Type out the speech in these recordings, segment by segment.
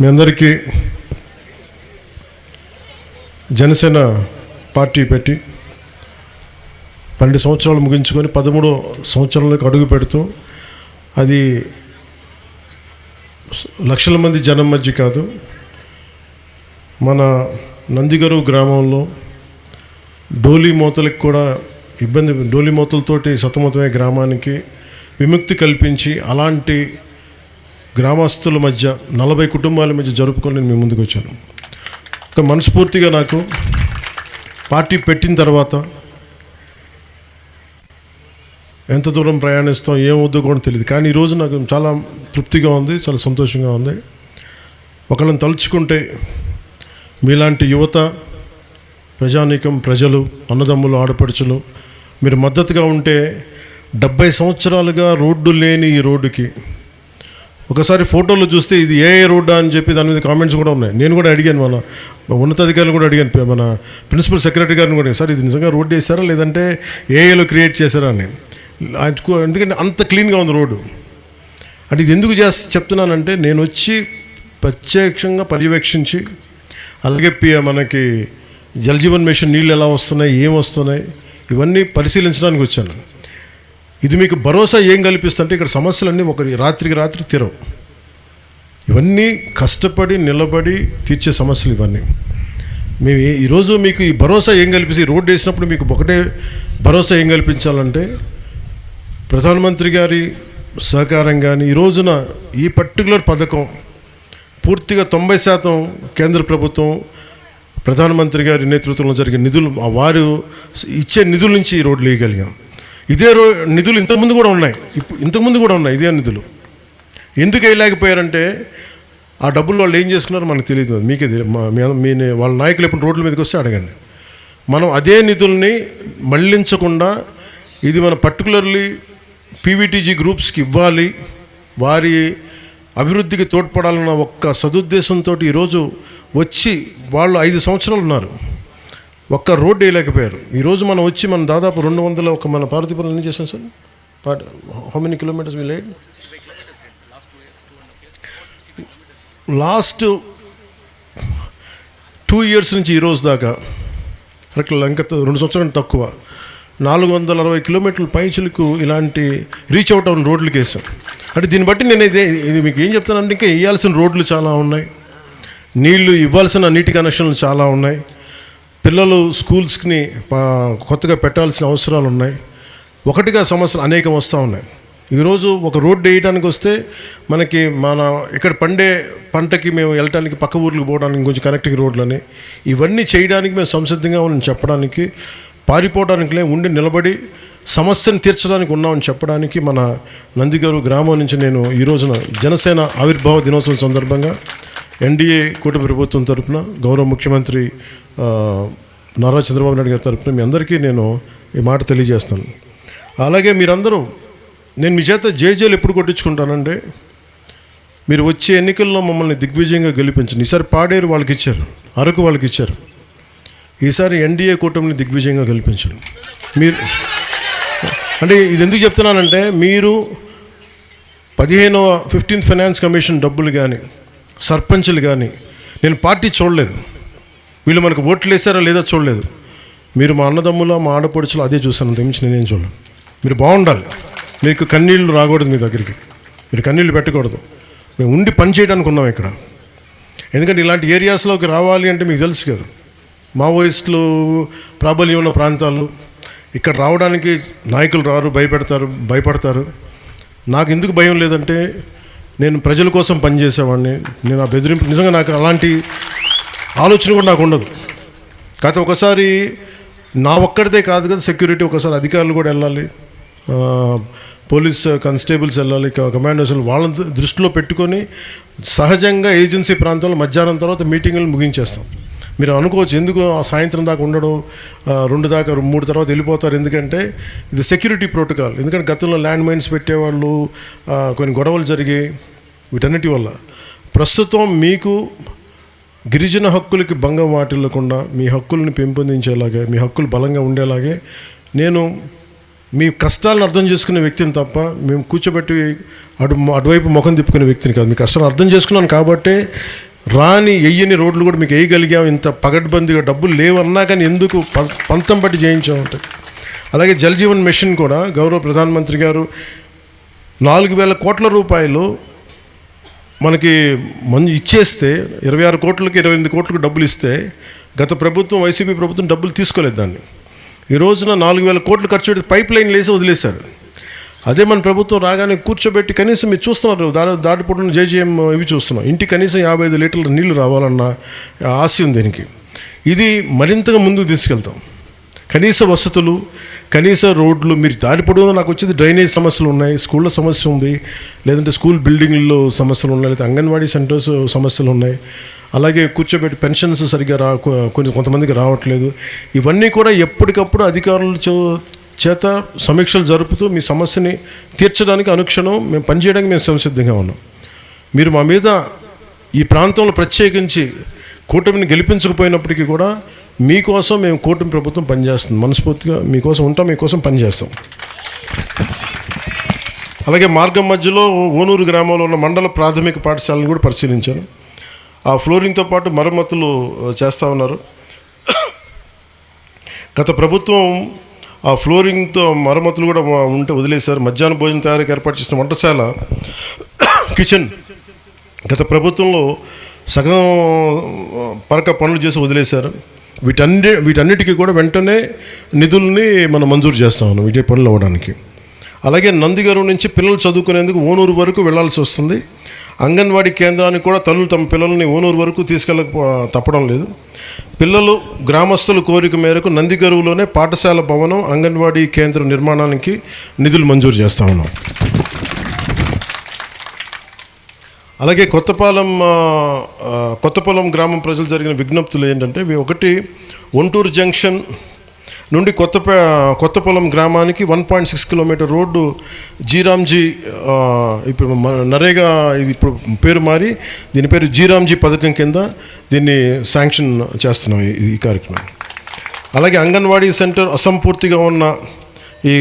మీ అందరికీ జనసేన పార్టీ పెట్టి 12 సంవత్సరాలు ముగించుకొని 13వ సంవత్సరంలోకి అడుగు పెడుతూ అది లక్షల మంది జనం మధ్య కాదు, మన నందిగరు గ్రామంలో డోలీ మోతలకు కూడా డోలీ మోతలతోటి సతమతమే గ్రామానికి విముక్తి కల్పించి అలాంటి గ్రామస్తుల మధ్య 40 కుటుంబాల మధ్య జరుపుకొని నేను మీ ముందుకు వచ్చాను. ఒక మనస్ఫూర్తిగా నాకు పార్టీ పెట్టిన తర్వాత ఎంత దూరం ప్రయాణిస్తాం ఏమవుద్దో కూడా తెలియదు, కానీ ఈరోజు నాకు చాలా తృప్తిగా ఉంది, చాలా సంతోషంగా ఉంది. ఒకళ్ళని తలుచుకుంటే మీలాంటి యువత, ప్రజానీకం, ప్రజలు, అన్నదమ్ములు, ఆడపడుచులు మీరు మద్దతుగా ఉంటే 70 సంవత్సరాలుగా రోడ్డు లేని ఈ రోడ్డుకి ఒకసారి ఫోటోలో చూస్తే ఇది ఏ రోడ్డా అని చెప్పి దాని మీద కామెంట్స్ కూడా ఉన్నాయి. నేను కూడా అడిగాను, మన ఉన్నతాధికారులు కూడా అడిగాను, మన ప్రిన్సిపల్ సెక్రటరీ గారిని కూడా, సార్ ఇది నిజంగా రోడ్డు వేసారా లేదంటే ఏఏలో క్రియేట్ చేశారా అని. ఎందుకంటే అంత క్లీన్గా ఉంది రోడ్డు. అంటే ఇది ఎందుకు చెప్తున్నానంటే నేను వచ్చి ప్రత్యక్షంగా పర్యవేక్షించి, అలాగే మనకి జలజీవన్ మిషన్ నీళ్ళు ఎలా వస్తున్నాయి, ఏం వస్తున్నాయి, ఇవన్నీ పరిశీలించడానికి వచ్చాను. ఇది మీకు భరోసా ఏం కల్పిస్తుంటే ఇక్కడ సమస్యలన్నీ రాత్రికి రాత్రి తీరవు. ఇవన్నీ కష్టపడి నిలబడి తీర్చే సమస్యలు ఇవన్నీ. మేము ఈరోజు మీకు ఈ భరోసా ఏం కల్పిస్తే, రోడ్డు వేసినప్పుడు మీకు ఒకటే భరోసా ఏం కల్పించాలంటే ప్రధానమంత్రి గారి సహకారం కానీ, ఈ రోజున ఈ పర్టికులర్ పథకం పూర్తిగా 90% కేంద్ర ప్రభుత్వం ప్రధానమంత్రి గారి నేతృత్వంలో జరిగే నిధులు, వారు ఇచ్చే నిధుల నుంచి ఈ రోడ్లు వేయగలిగాం. ఇదే నిధులు ఇంతకుముందు కూడా ఉన్నాయి ఇదే నిధులు. ఎందుకు వేయలేకపోయారంటే ఆ డబ్బులు వాళ్ళు ఏం చేసుకున్నారో మనకు తెలియదు, మీకే వాళ్ళ నాయకులు ఎప్పుడు రోడ్ల మీదకి వస్తే అడగండి. మనం అదే నిధుల్ని మళ్లించకుండా ఇది మన పర్టికులర్లీ పీవీటీజీ గ్రూప్స్కి ఇవ్వాలి, వారి అభివృద్ధికి తోడ్పడాలన్న ఒక్క సదుద్దేశంతో ఈరోజు వచ్చి వాళ్ళు 5 సంవత్సరాలు ఉన్నారు, ఒక్క రోడ్డు వేయలేకపోయారు. ఈరోజు మనం వచ్చి మనం దాదాపు 200 మన పార్వతీపురం ఎన్ని చేసాం sir? How many kilometres we laid? Last 2 years నుంచి ఈరోజు దాకా కరెక్ట్ ఇంకా 2 సంవత్సరాలు తక్కువ 460 కిలోమీటర్ల పైచులకు ఇలాంటి రీచ్ అవుట్ అవును రోడ్లకి వేసాం. అంటే దీన్ని బట్టి నేను ఇది మీకు ఏం చెప్తానంటే ఇంకా వేయాల్సిన రోడ్లు చాలా ఉన్నాయి, నీళ్లు ఇవ్వాల్సిన నీటి కనెక్షన్లు చాలా ఉన్నాయి, పిల్లలు స్కూల్స్ని కొత్తగా పెట్టాల్సిన అవసరాలు ఉన్నాయి, ఒకటిగా సమస్యలు అనేకం వస్తూ ఉన్నాయి. ఈరోజు ఒక రోడ్డు వేయడానికి వస్తే మనకి ఇక్కడ పండే పంటకి మేము వెళ్ళటానికి పక్క ఊర్లకు పోవడానికి కొంచెం కనెక్టింగ్ రోడ్లని, ఇవన్నీ చేయడానికి మేము సంసిద్ధంగా ఉన్నామని చెప్పడానికి, పారిపోవడానికి ఉండి నిలబడి సమస్యను తీర్చడానికి ఉన్నామని చెప్పడానికి మన నందిగారు గ్రామం నుంచి నేను ఈ రోజున జనసేన ఆవిర్భావ దినోత్సవం సందర్భంగా ఎన్డీఏ కూటమి ప్రభుత్వం తరఫున గౌరవ ముఖ్యమంత్రి నారా చంద్రబాబు నాయుడు గారి తరఫున మీ అందరికీ నేను ఈ మాట తెలియజేస్తాను. అలాగే మీరందరూ, నేను మీ చేత జేజేలు ఎప్పుడు కొట్టించుకుంటానంటే మీరు వచ్చే ఎన్నికల్లో మమ్మల్ని దిగ్విజయంగా గెలిపించండి. ఈసారి పాడేరు వాళ్ళకి ఇచ్చారు, అరకు వాళ్ళకి ఇచ్చారు, ఈసారి ఎన్డీఏ కూటమిని దిగ్విజయంగా గెలిపించండి. మీరు అంటే ఇది ఎందుకు చెప్తున్నానంటే మీరు 15th ఫైనాన్స్ కమిషన్ డబ్బులు కానీ, సర్పంచులు కానీ నేను పార్టీ చూడలేదు, వీళ్ళు మనకు ఓట్లు వేసారా లేదా చూడలేదు. మీరు మా అన్నదమ్ముల, మా ఆడపడుచులు అదే చూశాను, అంతకుమించి నేనేం చూడలేదు. మీరు బాగుండాలి, మీకు కన్నీళ్ళు రాకూడదు, మీ దగ్గరికి మీరు కన్నీళ్ళు పెట్టకూడదు. మేము ఉండి పని చేయడానికి ఉన్నాం ఇక్కడ. ఎందుకంటే ఇలాంటి ఏరియాస్లోకి రావాలి అంటే మీకు తెలుసు కదా, మావోయిస్టులు ప్రాబల్యం ఉన్న ప్రాంతాలు, ఇక్కడ రావడానికి నాయకులు రారు, భయపడతారు. నాకు ఎందుకు భయం లేదంటే నేను ప్రజల కోసం పనిచేసేవాడిని. నేను ఆ బెదిరింపు నిజంగా నాకు అలాంటి ఆలోచన కూడా నాకు ఉండదు. కాకపోతే ఒకసారి నా ఒక్కడిదే కాదు కదా సెక్యూరిటీ, ఒకసారి అధికారులు కూడా వెళ్ళాలి, పోలీస్ కానిస్టేబుల్స్ వెళ్ళాలి, కమాండోస్ వాళ్ళని దృష్టిలో పెట్టుకొని సహజంగా ఏజెన్సీ ప్రాంతంలో మధ్యాహ్నం తర్వాత మీటింగులు ముగించేస్తాం. మీరు అనుకోవచ్చు ఎందుకు సాయంత్రం దాకా ఉండడం, 2 దాకా 3 తర్వాత వెళ్ళిపోతారు, ఎందుకంటే ఇది సెక్యూరిటీ ప్రోటోకాల్. ఎందుకంటే గతంలో ల్యాండ్ మైన్స్ పెట్టేవాళ్ళు, కొన్ని గొడవలు జరిగాయి, వీటన్నిటి వల్ల ప్రస్తుతం మీకు గిరిజన హక్కులకి భంగం వాటిల్లకుండా మీ హక్కుల్ని పెంపొందించేలాగే, మీ హక్కులు బలంగా ఉండేలాగే నేను మీ కష్టాలను అర్థం చేసుకునే వ్యక్తిని తప్ప మేము కూర్చోబెట్టి అటువైపు ముఖం తిప్పుకునే వ్యక్తిని కాదు. మీ కష్టాలను అర్థం చేసుకున్నాను కాబట్టే రాని వెయ్యని రోడ్లు కూడా మీకు వేయగలిగాం, ఇంత పగడ్బందీగా డబ్బులు లేవన్నా కానీ ఎందుకు పంతం బట్టి చేయించామంటే. అలాగే జల్ జీవన్ మిషన్ కూడా గౌరవ ప్రధానమంత్రి గారు 4,000 కోట్ల రూపాయలు మనకి ఇచ్చేస్తే 26 కోట్లకి 28 కోట్లకు డబ్బులు ఇస్తే గత ప్రభుత్వం వైసీపీ ప్రభుత్వం డబ్బులు తీసుకోలేదు దాన్ని. ఈ రోజున 4,000 కోట్లు ఖర్చు పెట్టి పైప్ లైన్ వేసి వదిలేశారు. అదే మన ప్రభుత్వం రాగానే కూర్చోబెట్టి కనీసం మీరు చూస్తున్నారు దాటిపోటున్న జేజీఎం ఇవి చూస్తున్నాం, ఇంటికి కనీసం 55 లీటర్ల నీళ్లు రావాలన్న ఆశ ఉంది దీనికి. ఇది మరింతగా ముందుకు తీసుకెళ్తాం. కనీస వసతులు, కనీస రోడ్లు, మీరు దారిపొడవునా నాకు వచ్చేది డ్రైనేజ్ సమస్యలు ఉన్నాయి, స్కూళ్ళ సమస్య ఉంది, లేదంటే స్కూల్ బిల్డింగ్లో సమస్యలు ఉన్నాయి, లేదా అంగన్వాడీ సెంటర్స్ సమస్యలు ఉన్నాయి. అలాగే కూర్చోబెట్టి పెన్షన్స్ సరిగ్గా కొంతమందికి రావట్లేదు. ఇవన్నీ కూడా ఎప్పటికప్పుడు అధికారుల చేత సమీక్షలు జరుపుతూ మీ సమస్యని తీర్చడానికి అనుక్షణం మేము పనిచేయడానికి మేము సంసిద్ధంగా ఉన్నాం. మీరు మా మీద ఈ ప్రాంతంలో ప్రత్యేకించి కూటమిని గెలిపించకపోయినప్పటికీ కూడా మీకోసం మేము కూటమి ప్రభుత్వం పనిచేస్తుంది. మనస్ఫూర్తిగా మీకోసం ఉంటాం, మీకోసం పనిచేస్తాం. అలాగే మార్గం మధ్యలో ఓనూరు గ్రామంలో ఉన్న మండల ప్రాథమిక పాఠశాలను కూడా పరిశీలించాను. ఆ ఫ్లోరింగ్తో పాటు మరమ్మతులు చేస్తూ ఉన్నారు. గత ప్రభుత్వం ఆ ఫ్లోరింగ్తో మరమ్మతులు కూడా ఉంటే వదిలేశారు. మధ్యాహ్న భోజనం తయారీకి ఏర్పాటు చేసిన వంటశాల కిచెన్ గత ప్రభుత్వంలో సగం పరక పనులు చేసి వదిలేశారు. వీటన్నిటికీ కూడా వెంటనే నిధుల్ని మనం మంజూరు చేస్తా ఉన్నాం వీటి పనులు అవ్వడానికి. అలాగే నందిగారు నుంచి పిల్లలు చదువుకునేందుకు ఓనూరు వరకు వెళ్లాల్సి వస్తుంది. అంగన్వాడీ కేంద్రానికి కూడా తల్లులు తమ పిల్లల్ని ఓనూరు వరకు తప్పడం లేదు. పిల్లలు గ్రామస్తుల కోరిక మేరకు నందిగరువులోనే పాఠశాల భవనం, అంగన్వాడీ కేంద్ర నిర్మాణానికి నిధులు మంజూరు చేస్తా ఉన్నాం. అలాగే కొత్తపాలెం గ్రామం ప్రజలు జరిగిన విజ్ఞప్తులు ఏంటంటే, ఒకటి ఒంటూరు జంక్షన్ నుండి కొత్తపాలెం గ్రామానికి 1.6 కిలోమీటర్ రోడ్డు జీరాంజీ, ఇప్పుడు నరేగా ఇది ఇప్పుడు పేరు మారి దీని పేరు జీరాంజీ పథకం కింద దీన్ని శాంక్షన్ చేస్తున్నాం ఈ కార్యక్రమం. అలాగే అంగన్వాడీ సెంటర్ అసంపూర్తిగా ఉన్న ఈ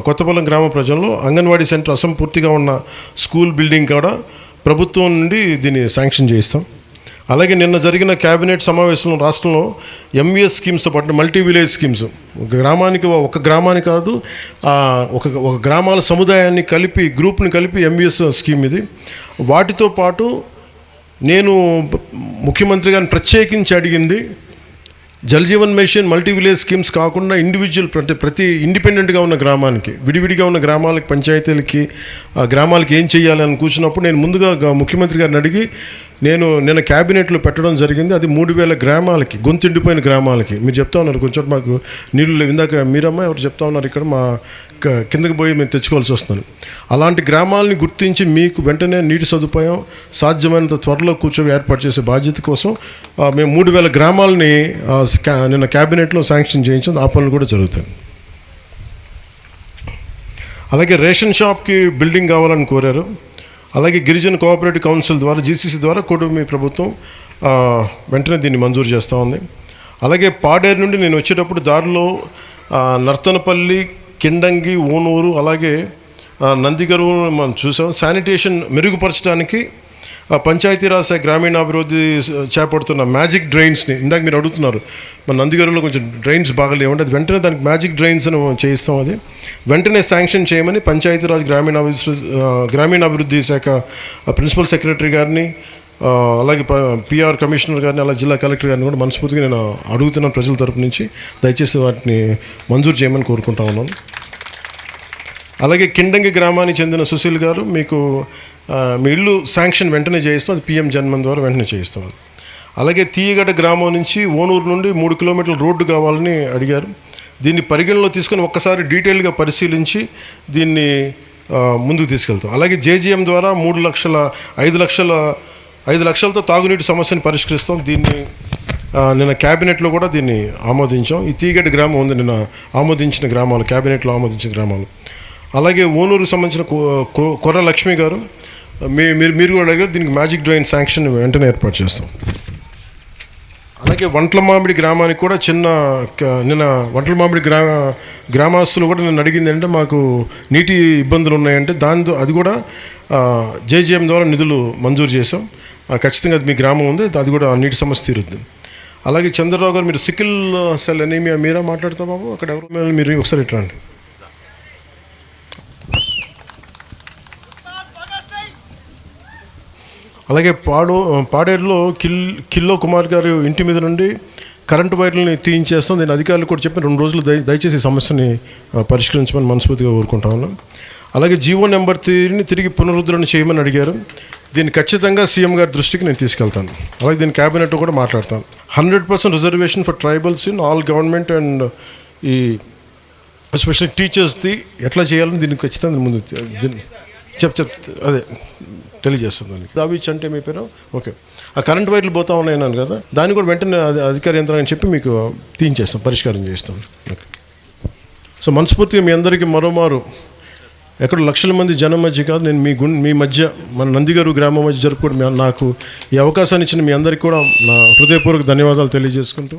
కొత్తపాలెం గ్రామ ప్రజల్లో అంగన్వాడీ సెంటర్ అసంపూర్తిగా ఉన్న స్కూల్ బిల్డింగ్ కూడా ప్రభుత్వం నుండి దీన్ని శాంక్షన్ చేయిస్తాం. అలాగే నిన్న జరిగిన క్యాబినెట్ సమావేశంలో రాష్ట్రంలో ఎంవిఎస్ స్కీమ్స్తో పాటు మల్టీ విలేజ్ స్కీమ్స్, ఒక గ్రామానికి కాదు, ఒక గ్రామాల సముదాయాన్ని కలిపి గ్రూప్ని కలిపి ఎంవిఎస్ స్కీమ్ ఇది. వాటితో పాటు నేను ముఖ్యమంత్రి గారిని ప్రత్యేకించి అడిగింది, Jal Jeevan mission multi village schemes కాకుండా ఇండివిజువల్ ప్రతి ఇండిపెండెంట్గా ఉన్న గ్రామానికి, విడివిడిగా ఉన్న గ్రామాలకి, పంచాయతీలకి, గ్రామాలకి ఏం చేయాలని కూర్చున్నప్పుడు నేను ముందుగా ముఖ్యమంత్రి గారిని అడిగి నిన్న క్యాబినెట్లో పెట్టడం జరిగింది. అది 3,000 గ్రామాలకి, గొంతుండిపోయిన గ్రామాలకి. మీరు చెప్తా ఉన్నారు కొంచెం మాకు నీళ్ళు లేవు, ఇందాక మీరమ్మ ఎవరు చెప్తా ఉన్నారు ఇక్కడ మా కిందకి పోయి మేము తెచ్చుకోవాల్సి వస్తుంది. అలాంటి గ్రామాలని గుర్తించి మీకు వెంటనే నీటి సదుపాయం సాధ్యమైనంత త్వరలో కూర్చొని ఏర్పాటు చేసే బాధ్యత కోసం మేము 3,000 గ్రామాలని నిన్న క్యాబినెట్లో శాంక్షన్ చేయించాం. ఆ పనులు కూడా జరుగుతాయి. అలాగే రేషన్ షాప్కి బిల్డింగ్ కావాలని కోరారు. అలాగే గిరిజన కోఆపరేటివ్ కౌన్సిల్ ద్వారా, జీసీసీ ద్వారా కూటమి ప్రభుత్వం వెంటనే దీన్ని మంజూరు చేస్తూ ఉంది. అలాగే పాడేరు నుండి నేను వచ్చేటప్పుడు దారిలో నర్తనపల్లి, కిండంగి, ఓనూరు, అలాగే నందిగరువు మనం చూసాం. శానిటేషన్ మెరుగుపరచడానికి పంచాయతీరాజ్ శాఖ గ్రామీణాభివృద్ధి చేపడుతున్న మ్యాజిక్ డ్రైన్స్ని, ఇందాక మీరు అడుగుతున్నారు మన నందిగరువులో కొంచెం డ్రైన్స్ బాగాలేవంటే అది వెంటనే దానికి మ్యాజిక్ డ్రైన్స్ అని చేయిస్తాం. అది వెంటనే శాంక్షన్ చేయమని పంచాయతీరాజ్ గ్రామీణాభివృద్ధి శాఖ ప్రిన్సిపల్ సెక్రటరీ గారిని, అలాగే పిఆర్ కమిషనర్ గారిని, అలా జిల్లా కలెక్టర్ గారిని కూడా మనస్ఫూర్తిగా నేను అడుగుతున్నాను ప్రజల తరపు నుంచి. దయచేసి వాటిని మంజూరు చేయమని కోరుకుంటా ఉన్నాను. అలాగే కిండంగి గ్రామానికి చెందిన సుశీల్ గారు, మీకు మీ ఇల్లు శాంక్షన్ వెంటనే చేయిస్తాం, అది పిఎం జన్మన్ ద్వారా వెంటనే చేయిస్తాం. అలాగే తీయగడ్డ గ్రామం నుంచి ఓనూరు నుండి 3 కిలోమీటర్ల రోడ్డు కావాలని అడిగారు. దీన్ని పరిగణలో తీసుకొని ఒక్కసారి డీటెయిల్గా పరిశీలించి దీన్ని ముందుకు తీసుకెళ్తాం. అలాగే జేజీఎం ద్వారా 5 లక్షలతో తాగునీటి సమస్యను పరిష్కరిస్తాం. దీన్ని నిన్న క్యాబినెట్లో కూడా దీన్ని ఆమోదించాం. ఈ తీయగడ్డ గ్రామం ఉంది నిన్న ఆమోదించిన గ్రామాలు, క్యాబినెట్లో ఆమోదించిన గ్రామాలు. అలాగే ఓనూరుకు సంబంధించిన కొర్ర లక్ష్మి గారు, మీరు కూడా అడిగారు, దీనికి మ్యాజిక్ డ్రైన్ శాంక్షన్ వెంటనే ఏర్పాటు చేస్తాం. అలాగే వంటలమామిడి గ్రామానికి కూడా నిన్న వంటలమామిడి గ్రామస్తులు కూడా నన్ను అడిగింది అంటే మాకు నీటి ఇబ్బందులు ఉన్నాయంటే అది కూడా జేజీఎం ద్వారా నిధులు మంజూరు చేసాం. ఖచ్చితంగా అది మీ గ్రామం ఉంది, అది కూడా నీటి సమస్య తీరుద్ది. అలాగే చంద్రరావు గారు, మీరు సికిల్ సెల్ ఎనీమియా మీరా మాట్లాడతా బాబు? అక్కడ ఎవరు, మీరు ఒకసారి ఇట్రండి. అలాగే పాడేరులో కిల్లో కుమార్ గారు ఇంటి మీద నుండి కరెంటు వైర్లని తీయించేస్తాం. దీని అధికారులు కూడా చెప్పి 2 రోజులు దయచేసి ఈ సమస్యని పరిష్కరించమని మనస్ఫూర్తిగా కోరుకుంటాను. అలాగే జీవో నెంబర్ 3ని తిరిగి పునరుద్ధరణ చేయమని అడిగారు. దీన్ని ఖచ్చితంగా సీఎం గారి దృష్టికి నేను తీసుకెళ్తాను. అలాగే దీని క్యాబినెట్ కూడా మాట్లాడతాను. 100% reservation for tribals in all government and ఈ ఎస్పెషల్లీ టీచర్స్ది ఎట్లా చేయాలని దీనికి ఖచ్చితంగా ముందు అదే తెలియజేస్తుంది. దానికి దావిచ్ అంటే మీ పేరు? ఓకే. ఆ కరెంట్ వైర్లు పోతా ఉన్నాయన్నాను కదా, దాన్ని కూడా వెంటనే అధికార యంత్రాంగం చెప్పి మీకు తీయించేస్తాం, పరిష్కారం చేస్తాం. ఓకే. సో మనస్ఫూర్తిగా మీ అందరికీ మరోమారు, ఎక్కడ లక్షల మంది జనం మధ్య కాదు, నేను మీ మధ్య మన నందిగారు గ్రామం మధ్య జరుపుకోవడం, నాకు ఈ అవకాశాన్ని ఇచ్చిన మీ అందరికీ కూడా నా హృదయపూర్వక ధన్యవాదాలు తెలియజేసుకుంటూ